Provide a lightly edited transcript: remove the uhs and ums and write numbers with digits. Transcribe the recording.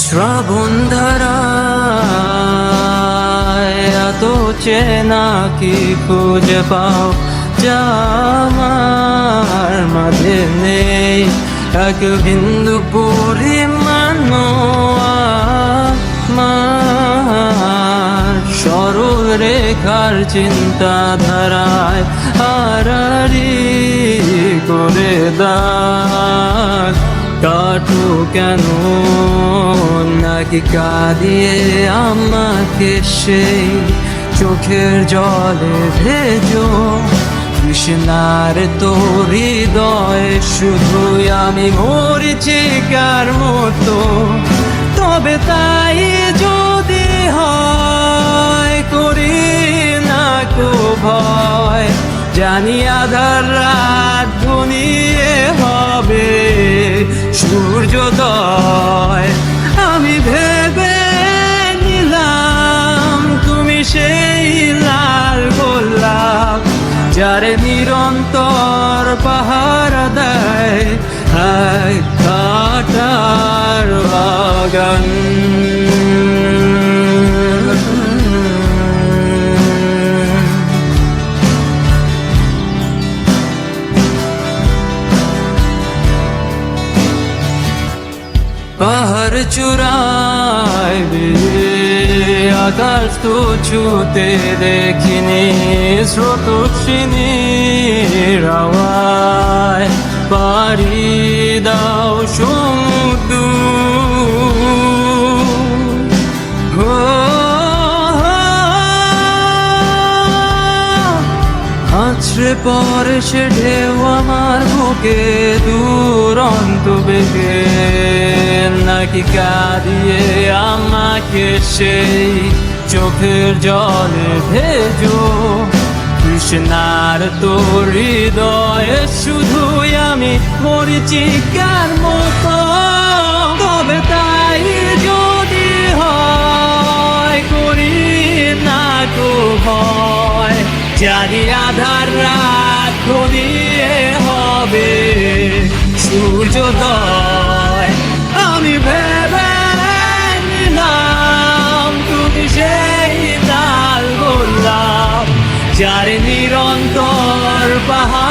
শ্রাবণ ধারায় এত চেনা কি খুঁজে পাও যা আমার মাঝে নেই, এক বিন্দু পরিমাণ আমার সরল রেখার চিন্তাধারায় আড়াআড়ি করে দাগ কাটু কেন নাকি কাঁদিয়ে আমাকে সেই চোখের জলে ভেজো কৃষ্ণার তোর হৃদয়ে শুধুই আমি মরিচিকার মতো। তবে তাই যদি হয় করি না কো ভয়, জানি আধার রাত ঘনিয়ে হবে সূর্যোদয়। আমি ভেবে নিলাম তুমি সেই লাল গোলাপ যারে নিরন্তর পাহারা দেয় এক কাঁটার বাগান। পাহাড় চূড়ায় আকাশ তো ছুতে দেখিনি, স্রোতস্বিনীর আওয়াজ পাড়ি দাও সমুদ্র। আছড়ে পড়ে সে ঢেউ আমার বুকে দুরন্ত বেগে, নাকি কাঁদিয়ে আমাকে সেই চোখের জলে ভেজো কৃষ্ণার তোর হৃদয়ে শুধুই আমি মরিচিকার মতো। তবে তাই যদি হয় করি না কো ভয়, জানি আধার রাত ঘনিয়ে হবে সূর্যোদয়। আমি ভেবে নিলাম তুমি সেই লাল গোলাপ যারে নিরন্তর পাহাড়